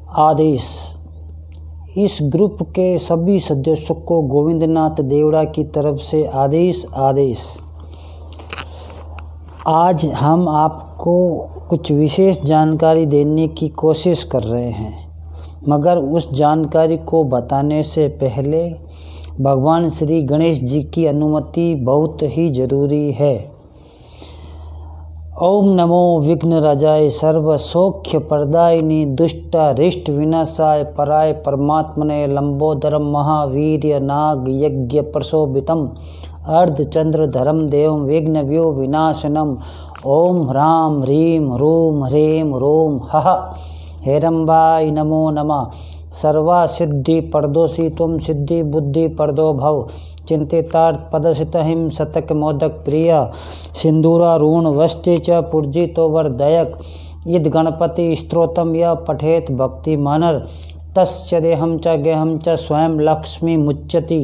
आदेश। इस ग्रुप के सभी सदस्यों को गोविंदनाथ देवड़ा की तरफ से आदेश। आज हम आपको कुछ विशेष जानकारी देने की कोशिश कर रहे हैं, मगर उस जानकारी को बताने से पहले भगवान श्री गणेश जी की अनुमति बहुत ही जरूरी है। ओम नमो विघ्नराजाय सर्व सौख्य प्रदायिनी दुष्टारिष्ट विनाशाय पराय परमात्मने लंबोदरम महावीर्य नाग यज्ञ प्रशोभितम अर्धचंद्रधरम देवं विघ्नव्यो विनाशनम। ओम ह्रां ह्रीं ह्रूं ह्रीं ह्रूं हः हेरंबाय नमो नमः। सर्वा सिद्धि परदोषी त्वं सिद्धि बुद्धि परदो भव। चिंतितार्थ पदसित हिम शतक मोदक प्रिय सिंदूरारूण वस्ति च पूर्जितो वरदयक। इद गणपति स्त्रोतम य पठेत भक्ति मानर तस्य देहम च गेहम च स्वयं लक्ष्मी मुच्यति।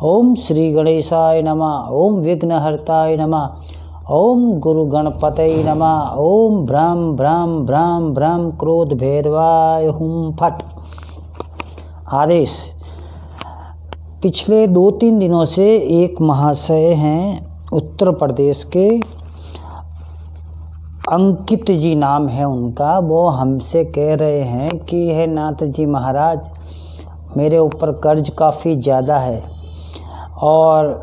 ओम श्री गणेशाय नमः। ओम विघ्नहर्ताय नमः। ओम गुरु गणपतये नमः। ओम भ्राम भ्राम भ्राम भ्राम क्रोध भैरवाय हुम फट। आदेश। पिछले 2-3 दिनों से एक महाशय हैं, उत्तर प्रदेश के, अंकित जी नाम है उनका। वो हमसे कह रहे हैं कि हे नाथ जी महाराज, मेरे ऊपर कर्ज काफ़ी ज़्यादा है और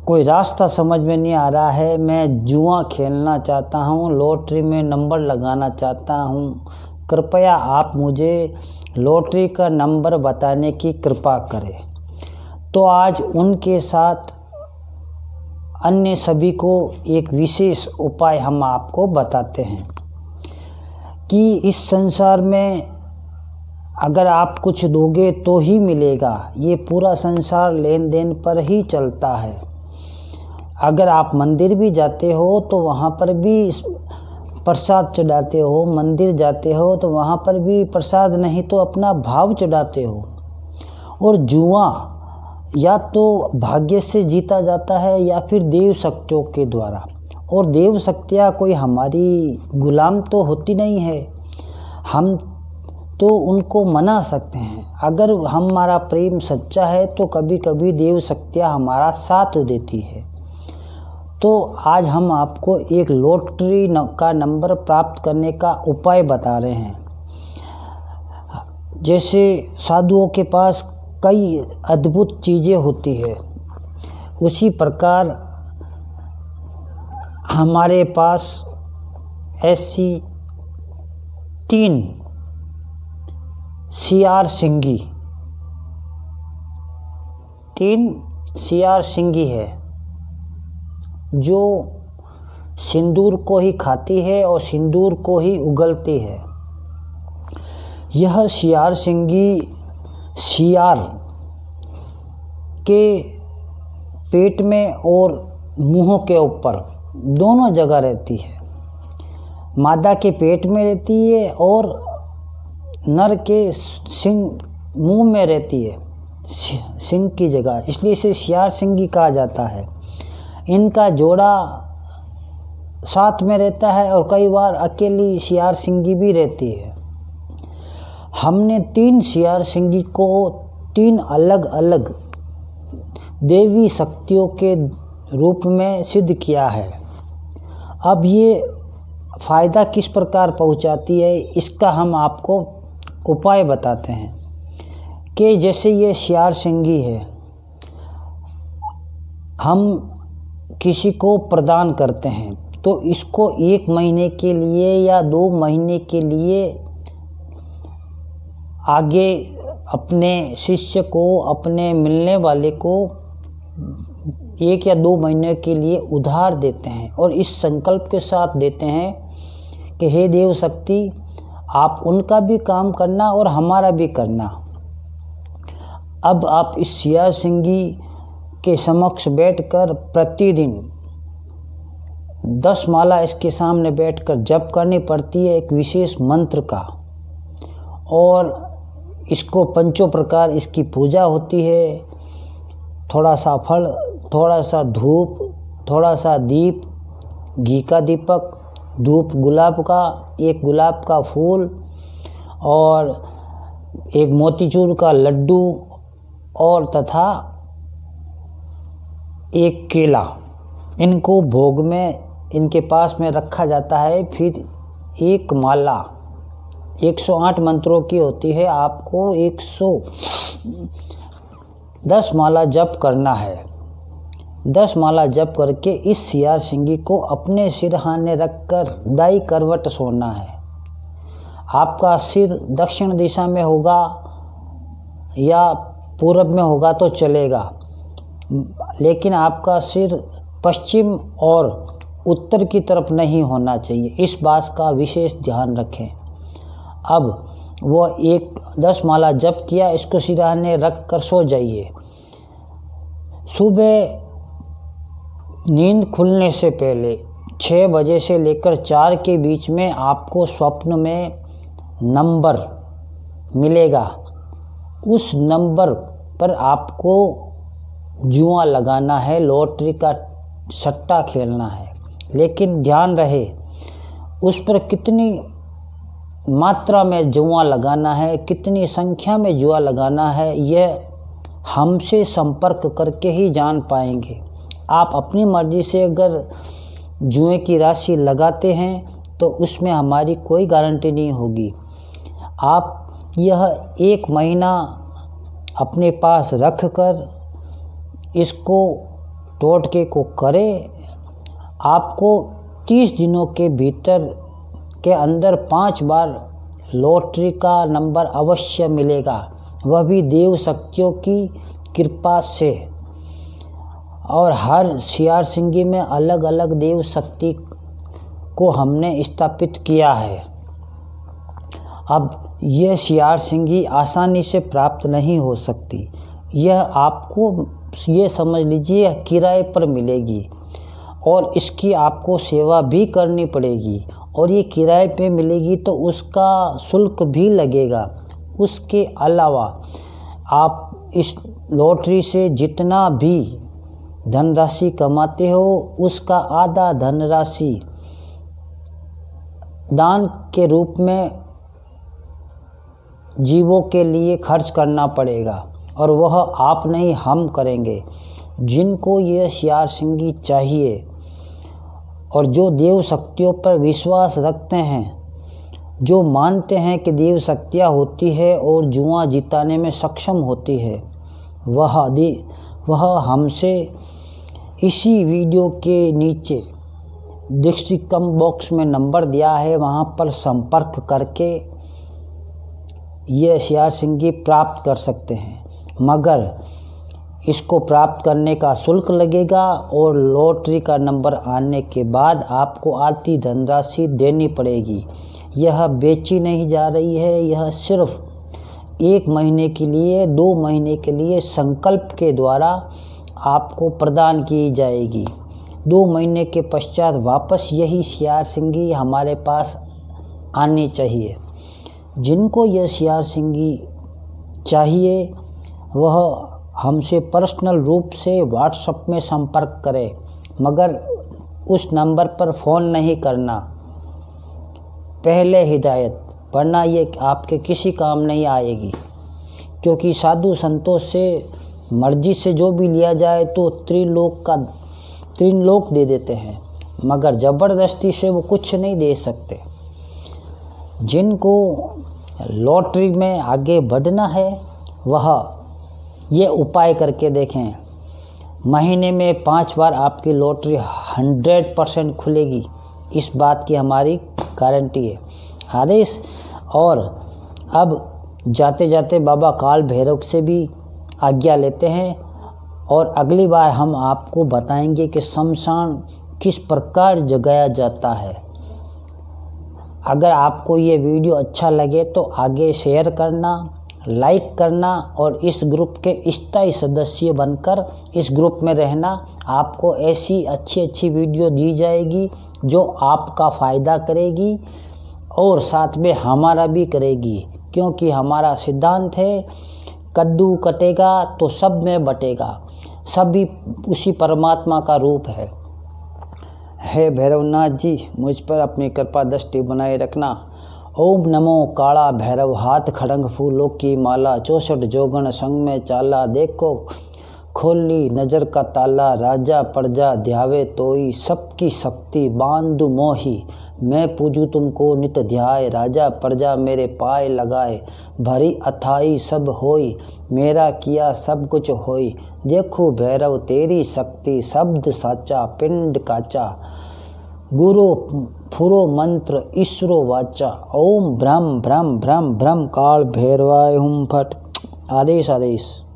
कोई रास्ता समझ में नहीं आ रहा है। मैं जुआ खेलना चाहता हूँ, लॉटरी में नंबर लगाना चाहता हूँ। कृपया आप मुझे लॉटरी का नंबर बताने की कृपा करें। तो आज उनके साथ अन्य सभी को एक विशेष उपाय हम आपको बताते हैं कि इस संसार में अगर आप कुछ दोगे तो ही मिलेगा। ये पूरा संसार लेन देन पर ही चलता है। अगर आप मंदिर भी जाते हो तो वहाँ पर भी प्रसाद चढ़ाते हो, मंदिर जाते हो तो वहाँ पर भी प्रसाद नहीं तो अपना भाव चढ़ाते हो। और जुआ या तो भाग्य से जीता जाता है या फिर देव शक्तियों के द्वारा। और देव शक्तियाँ कोई हमारी गुलाम तो होती नहीं है, हम तो उनको मना सकते हैं। अगर हमारा प्रेम सच्चा है तो कभी कभी देव शक्तियाँ हमारा साथ देती है। तो आज हम आपको एक लॉटरी का नंबर प्राप्त करने का उपाय बता रहे हैं। जैसे साधुओं के पास कई अद्भुत चीज़ें होती है, उसी प्रकार हमारे पास ऐसी 3 सियार सिंगी है जो सिंदूर को ही खाती है और सिंदूर को ही उगलती है। यह सियार सिंगी सियार के पेट में और मुंह के ऊपर दोनों जगह रहती है। मादा के पेट में रहती है और नर के मुंह में रहती है, सिंग की जगह, इसलिए इसे सियार सिंगी कहा जाता है। इनका जोड़ा साथ में रहता है और कई बार अकेली सियार सिंगी भी रहती है। हमने 3 सियार सिंगी को 3 अलग अलग देवी शक्तियों के रूप में सिद्ध किया है। अब ये फ़ायदा किस प्रकार पहुंचाती है, इसका हम आपको उपाय बताते हैं। कि जैसे ये सियार सिंगी है, हम किसी को प्रदान करते हैं तो इसको 1 महीने के लिए या 2 महीने के लिए आगे अपने शिष्य को, अपने मिलने वाले को 1 या 2 महीने के लिए उधार देते हैं और इस संकल्प के साथ देते हैं कि हे देव शक्ति, आप उनका भी काम करना और हमारा भी करना। अब आप इस सियार सिंगी के समक्ष बैठकर प्रतिदिन 10 माला इसके सामने बैठकर जप करनी पड़ती है एक विशेष मंत्र का। और इसको 5 प्रकार इसकी पूजा होती है। थोड़ा सा फल, थोड़ा सा धूप, थोड़ा सा दीप, घी का दीपक, धूप गुलाब का, 1 गुलाब का फूल और एक मोतीचूर का लड्डू और तथा एक केला, इनको भोग में इनके पास में रखा जाता है। फिर एक माला 108 मंत्रों की होती है, आपको 110 माला जप करना है। 10 माला जप करके इस सियार सिंगी को अपने सिरहाने रखकर दाई करवट सोना है। आपका सिर दक्षिण दिशा में होगा या पूरब में होगा तो चलेगा, लेकिन आपका सिर पश्चिम और उत्तर की तरफ नहीं होना चाहिए। इस बात का विशेष ध्यान रखें। अब वो 10 माला जप किया, इसको सिरहाने रख कर सो जाइए। सुबह नींद खुलने से पहले 6 बजे से लेकर 4 के बीच में आपको स्वप्न में नंबर मिलेगा। उस नंबर पर आपको जुआ लगाना है, लॉटरी का सट्टा खेलना है। लेकिन ध्यान रहे उस पर कितनी मात्रा में जुआ लगाना है, कितनी संख्या में जुआ लगाना है, यह हमसे संपर्क करके ही जान पाएंगे। आप अपनी मर्ज़ी से अगर जुए की राशि लगाते हैं तो उसमें हमारी कोई गारंटी नहीं होगी। आप यह 1 महीना अपने पास रख कर इसको टोटके को करें। आपको 30 दिनों के भीतर के अंदर 5 बार लॉटरी का नंबर अवश्य मिलेगा, वह भी देव शक्तियों की कृपा से। और हर सियार सिंगी में अलग अलग देव शक्ति को हमने स्थापित किया है। अब यह सियार सिंगी आसानी से प्राप्त नहीं हो सकती, यह आपको ये समझ लीजिए किराए पर मिलेगी और इसकी आपको सेवा भी करनी पड़ेगी, और ये किराए पे मिलेगी तो उसका शुल्क भी लगेगा। उसके अलावा आप इस लॉटरी से जितना भी धनराशि कमाते हो उसका आधा धनराशि दान के रूप में जीवों के लिए खर्च करना पड़ेगा, और वह आप नहीं हम करेंगे। जिनको ये सियार सिंगी चाहिए और जो देव शक्तियों पर विश्वास रखते हैं, जो मानते हैं कि देव शक्तियाँ होती है और जुआ जिताने में सक्षम होती है, वह हमसे इसी वीडियो के नीचे डिस्क्रिप्शन बॉक्स में नंबर दिया है, वहाँ पर संपर्क करके ये सियार सिंगी प्राप्त कर सकते हैं। मगर इसको प्राप्त करने का शुल्क लगेगा और लॉटरी का नंबर आने के बाद आपको आधी धनराशि देनी पड़ेगी। यह बेची नहीं जा रही है, यह सिर्फ 1 महीने के लिए, 2 महीने के लिए संकल्प के द्वारा आपको प्रदान की जाएगी। 2 महीने के पश्चात वापस यही सियार सिंगी हमारे पास आनी चाहिए। जिनको यह सियार सिंगी चाहिए वह हमसे पर्सनल रूप से व्हाट्सएप में संपर्क करें, मगर उस नंबर पर फ़ोन नहीं करना। पहले हिदायत, वरना ये आपके किसी काम नहीं आएगी। क्योंकि साधु संतों से मर्जी से जो भी लिया जाए तो त्रिलोक दे देते हैं, मगर ज़बरदस्ती से वो कुछ नहीं दे सकते। जिनको लॉटरी में आगे बढ़ना है वह ये उपाय करके देखें। महीने में 5 बार आपकी लॉटरी 100% खुलेगी, इस बात की हमारी गारंटी है। आदेश। और अब जाते जाते बाबा काल भैरव से भी आज्ञा लेते हैं, और अगली बार हम आपको बताएंगे कि शमशान किस प्रकार जगाया जाता है। अगर आपको ये वीडियो अच्छा लगे तो आगे शेयर करना, लाइक करना और इस ग्रुप के स्थायी सदस्य बनकर इस ग्रुप में रहना। आपको ऐसी अच्छी वीडियो दी जाएगी जो आपका फ़ायदा करेगी और साथ में हमारा भी करेगी, क्योंकि हमारा सिद्धांत है कद्दू कटेगा तो सब में बटेगा। सभी उसी परमात्मा का रूप है। हे भैरवनाथ जी, मुझ पर अपनी कृपा दृष्टि बनाए रखना ओम नमो काला भैरव, हाथ खड़ंग फूलों की माला, 64 जोगण संग में चाला, देखो खोली नजर का ताला, राजा प्रजा ध्यावे तोई, सबकी शक्ति बांधु मोही, मैं पूजू तुमको नित ध्याय, राजा प्रजा मेरे पाए लगाए, भरी अथाई सब होई, मेरा किया सब कुछ होई, देखो भैरव तेरी शक्ति, शब्द साचा पिंड काचा, गुरु फुरो मंत्र ईश्वरो वाचा, ओम ब्रह्म ब्रह्म ब्रह्म ब्रह्म काल भैरवाय हुम फट। आदेश आदेश।